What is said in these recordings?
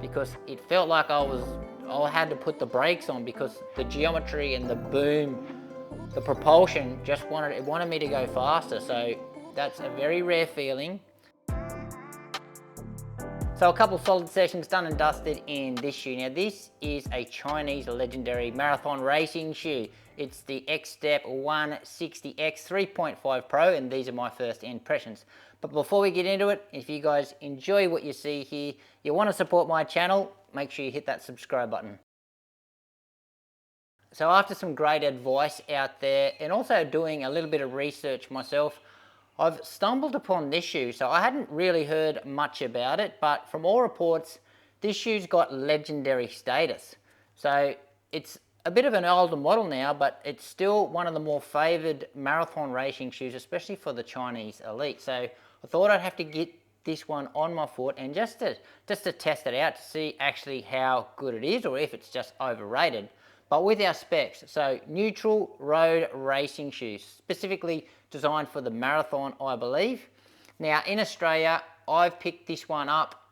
because it felt like I had to put the brakes on because the geometry and the boom, the propulsion just wanted me to go faster. So that's a very rare feeling. So a couple solid sessions done and dusted in this shoe. Now this is a Chinese legendary marathon racing shoe. It's the XTEP 160X 3.5 Pro, and these are my first impressions. But before we get into it, if you guys enjoy what you see here, you want to support my channel, make sure you hit that subscribe button. So after some great advice out there and also doing a little bit of research myself, I've stumbled upon this shoe. So I hadn't really heard much about it, but from all reports, this shoe's got legendary status. So it's a bit of an older model now, but it's still one of the more favoured marathon racing shoes, especially for the Chinese elite. So I thought I'd have to get this one on my foot and just to test it out to see actually how good it is or if it's just overrated. But with our specs, so neutral road racing shoes, specifically designed for the marathon, I believe. Now in Australia, I've picked this one up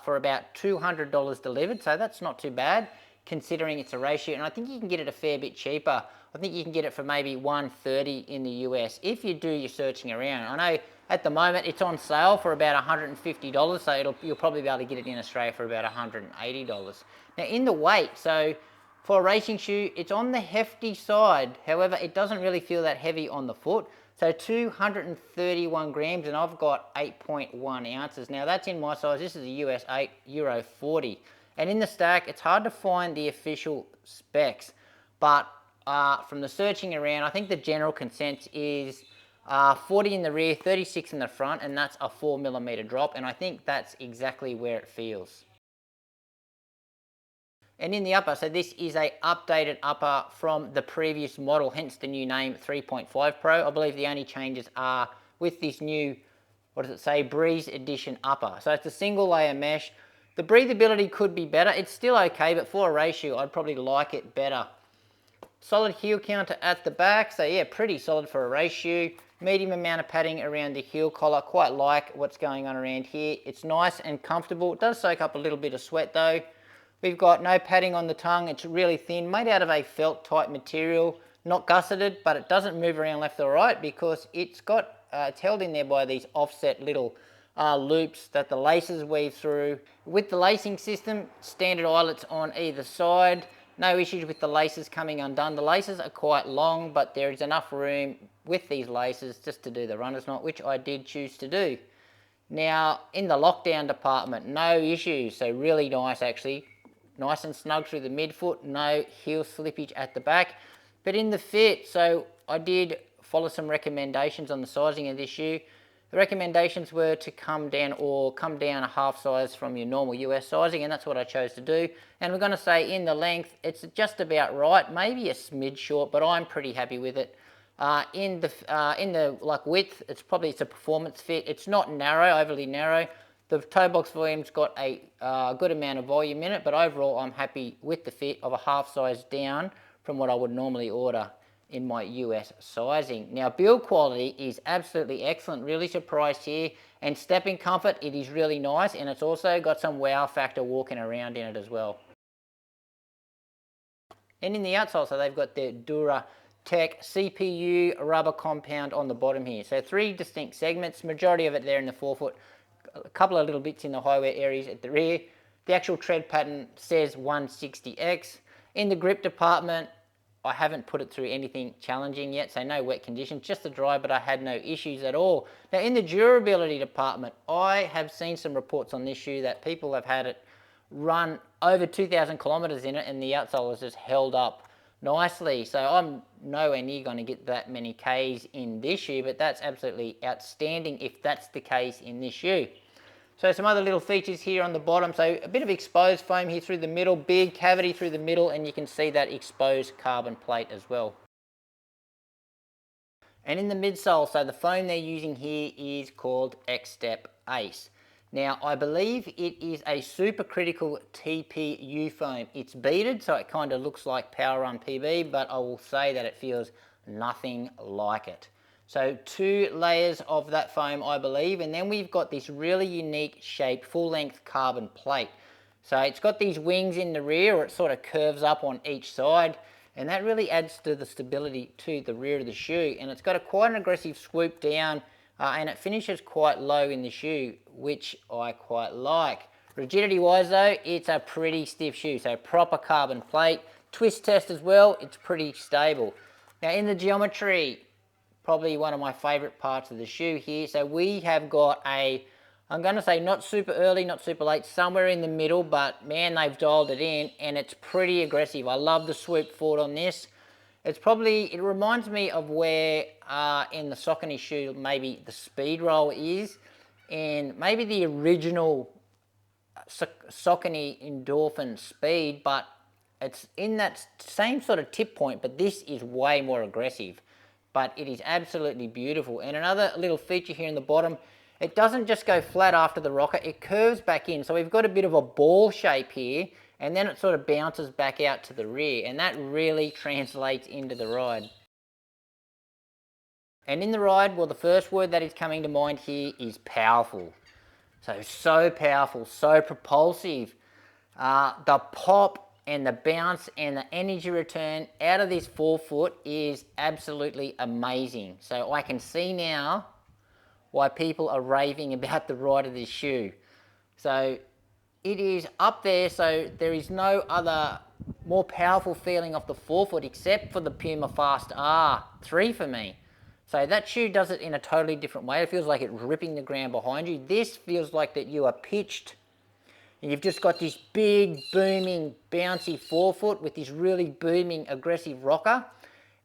for about $200 delivered, so that's not too bad considering it's a ratio, and I think you can get it a fair bit cheaper. I think you can get it for maybe $130 in the US if you do your searching around. I know at the moment it's on sale for about $150, so you'll probably be able to get it in Australia for about $180. Now in the weight, so for a racing shoe, it's on the hefty side. However, it doesn't really feel that heavy on the foot. So 231 grams, and I've got 8.1 ounces. Now that's in my size. This is a US 8, Euro 40. And in the stack, it's hard to find the official specs. But from the searching around, I think the general consensus is 40 in the rear, 36 in the front, and that's a 4mm drop. And I think that's exactly where it feels. And in the upper, so this is a updated upper from the previous model, hence the new name 3.5 Pro. I believe the only changes are with this new, what does it say, Breeze Edition upper. So it's a single layer mesh. The breathability could be better. It's still okay, but for a race shoe, I'd probably like it better. Solid heel counter at the back, so yeah, pretty solid for a race shoe. Medium amount of padding around the heel collar, quite like what's going on around here. It's nice and comfortable. It does soak up a little bit of sweat though. We've got no padding on the tongue. It's really thin, made out of a felt type material, not gusseted, but it doesn't move around left or right because it's held in there by these offset little loops that the laces weave through. With the lacing system, standard eyelets on either side. No issues with the laces coming undone. The laces are quite long, but there is enough room with these laces just to do the runner's knot, which I did choose to do. Now, in the lockdown department, no issues, so really nice actually. Nice and snug through the midfoot, no heel slippage at the back. But in the fit, so I did follow some recommendations on the sizing of this shoe. The recommendations were to come down a half size from your normal US sizing, and that's what I chose to do. And we're going to say in the length, it's just about right, maybe a smidge short, but I'm pretty happy with it. In the like width, it's a performance fit. It's not narrow, overly narrow. The toe box volume's got a good amount of volume in it, but overall I'm happy with the fit of a half size down from what I would normally order in my US sizing. Now build quality is absolutely excellent, really surprised here, and stepping comfort, it is really nice, and it's also got some wow factor walking around in it as well. And in the outsole, so they've got their Dura Tech CPU rubber compound on the bottom here. So 3 distinct segments, majority of it there in the forefoot, a couple of little bits in the high wear areas at the rear. The actual tread pattern says 160X. In the grip department, I haven't put it through anything challenging yet, so no wet conditions, just the dry, but I had no issues at all. Now in the durability department, I have seen some reports on this shoe that people have had it run over 2,000 kilometers in it and the outsole has just held up nicely. So I'm nowhere near going to get that many Ks in this shoe, but that's absolutely outstanding if that's the case in this shoe. So some other little features here on the bottom. So a bit of exposed foam here through the middle, big cavity through the middle, and you can see that exposed carbon plate as well. And in the midsole, so the foam they're using here is called XTEP Ace. Now, I believe it is a supercritical TPU foam. It's beaded, so it kind of looks like Power Run PB, but I will say that it feels nothing like it. So 2 layers of that foam, I believe, and then we've got this really unique shape, full-length carbon plate. So it's got these wings in the rear, or it sort of curves up on each side, and that really adds to the stability to the rear of the shoe. And it's got quite an aggressive swoop down, and it finishes quite low in the shoe, which I quite like. Rigidity wise though, it's a pretty stiff shoe, so proper carbon plate. Twist test as well, it's pretty stable. Now in the geometry, probably one of my favorite parts of the shoe here. So we have got I'm going to say not super early, not super late, somewhere in the middle, but man, they've dialed it in, and it's pretty aggressive. I love the swoop forward on this. It reminds me of where in the Saucony shoe maybe the speed roll is, and maybe the original Saucony Endorphin Speed, but it's in that same sort of tip point, but this is way more aggressive. But it is absolutely beautiful. And another little feature here in the bottom, it doesn't just go flat after the rocker, it curves back in. So we've got a bit of a ball shape here, and then it sort of bounces back out to the rear, and that really translates into the ride. And in the ride, well, the first word that is coming to mind here is powerful. So powerful, so propulsive. The pop and the bounce and the energy return out of this forefoot is absolutely amazing. So I can see now why people are raving about the ride of this shoe. So it is up there, so there is no other more powerful feeling off the forefoot except for the Puma Fast R3 for me. So that shoe does it in a totally different way. It feels like it's ripping the ground behind you. This feels like that you are pitched and you've just got this big, booming, bouncy forefoot with this really booming, aggressive rocker,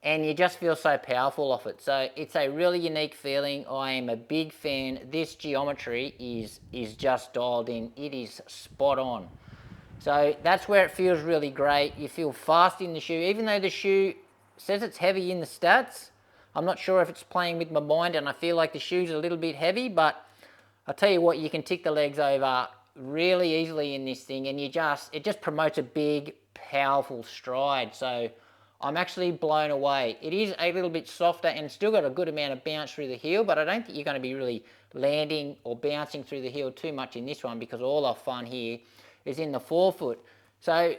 and you just feel so powerful off it. So it's a really unique feeling. I am a big fan. This geometry is just dialed in. It is spot on. So that's where it feels really great. You feel fast in the shoe, even though the shoe says it's heavy in the stats. I'm not sure if it's playing with my mind, and I feel like the shoe's a little bit heavy, but I'll tell you what, you can tick the legs over really easily in this thing, and it just promotes a big, powerful stride. So I'm actually blown away. It is a little bit softer and still got a good amount of bounce through the heel, but I don't think you're going to be really landing or bouncing through the heel too much in this one, because all our fun here is in the forefoot. So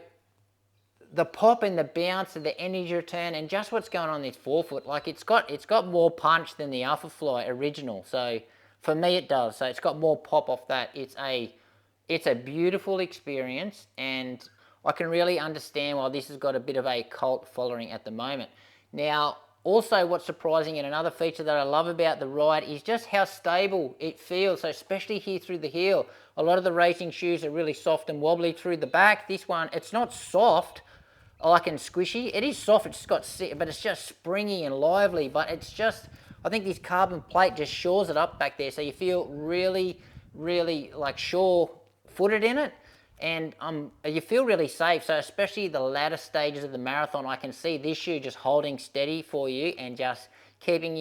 the pop and the bounce and the energy return and just what's going on in this forefoot, like it's got more punch than the Alpha Fly original. So for me it does. So it's got more pop off that. It's a beautiful experience, and I can really understand why this has got a bit of a cult following at the moment. Now, also what's surprising and another feature that I love about the ride is just how stable it feels. So especially here through the heel. A lot of the racing shoes are really soft and wobbly through the back. This one, it's not soft like and squishy. It is soft, but it's just springy and lively. But it's just, I think this carbon plate just shores it up back there, so you feel really, really like sure-footed in it, and you feel really safe. So especially the latter stages of the marathon, I can see this shoe just holding steady for you and just keeping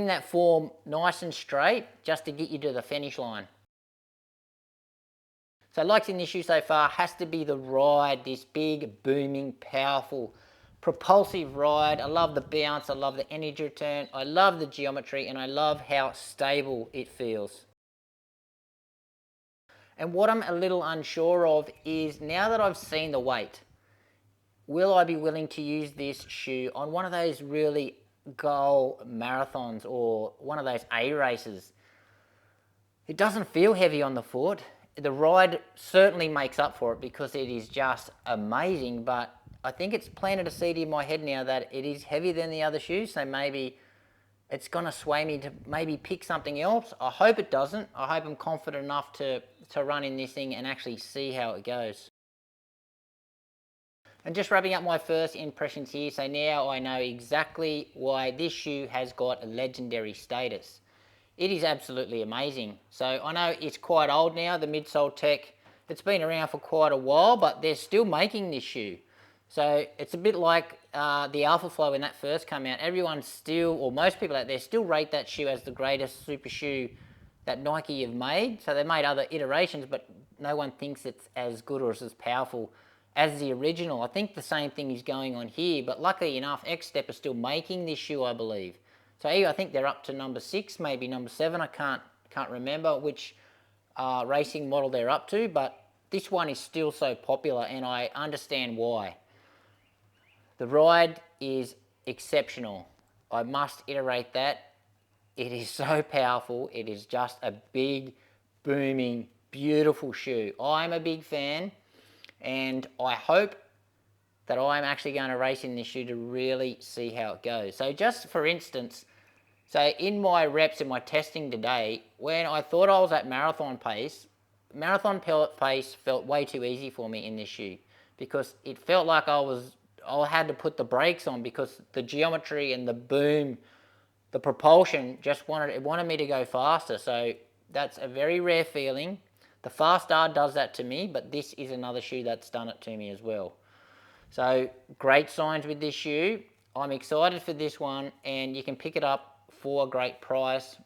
that form nice and straight just to get you to the finish line. So likes in this shoe so far has to be the ride, this big, booming, powerful, propulsive ride. I love the bounce, I love the energy return, I love the geometry, and I love how stable it feels. And what I'm a little unsure of is, now that I've seen the weight, will I be willing to use this shoe on one of those really goal marathons or one of those A races? It doesn't feel heavy on the foot. The ride certainly makes up for it because it is just amazing, but I think it's planted a seed in my head now that it is heavier than the other shoes, so maybe it's going to sway me to maybe pick something else. I hope it doesn't. I hope I'm confident enough to run in this thing and actually see how it goes. And just wrapping up my first impressions here, so now I know exactly why this shoe has got a legendary status. It is absolutely amazing. So I know it's quite old now, the midsole tech. It's been around for quite a while, but they're still making this shoe. So it's a bit like the Alpha Fly when that first came out. Everyone still, or most people out there, still rate that shoe as the greatest super shoe that Nike have made. So they made other iterations, but no one thinks it's as good or as powerful as the original. I think the same thing is going on here, but luckily enough, XTEP is still making this shoe, I believe. So I think they're up to number 6, maybe number 7. I can't remember which racing model they're up to, but this one is still so popular, and I understand why. The ride is exceptional. I must iterate that. It is so powerful. It is just a big, booming, beautiful shoe. I'm a big fan, and I hope that I'm actually going to race in this shoe to really see how it goes. So just for instance, so in my reps, in my testing today, when I thought I was at marathon pace felt way too easy for me in this shoe, because it felt like I had to put the brakes on, because the geometry and the boom, the propulsion just wanted me to go faster. So that's a very rare feeling. The Fast R does that to me, but this is another shoe that's done it to me as well. So great signs with this shoe. I'm excited for this one, and you can pick it up for a great price.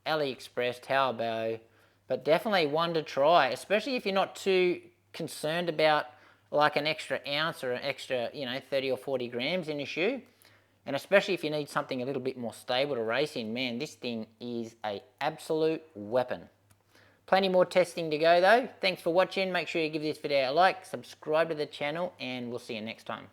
AliExpress, Taobao, but definitely one to try, especially if you're not too concerned about like an extra ounce or an extra, 30 or 40 grams in a shoe. And especially if you need something a little bit more stable to race in, man, this thing is an absolute weapon. Plenty more testing to go though. Thanks for watching. Make sure you give this video a like, subscribe to the channel, and we'll see you next time.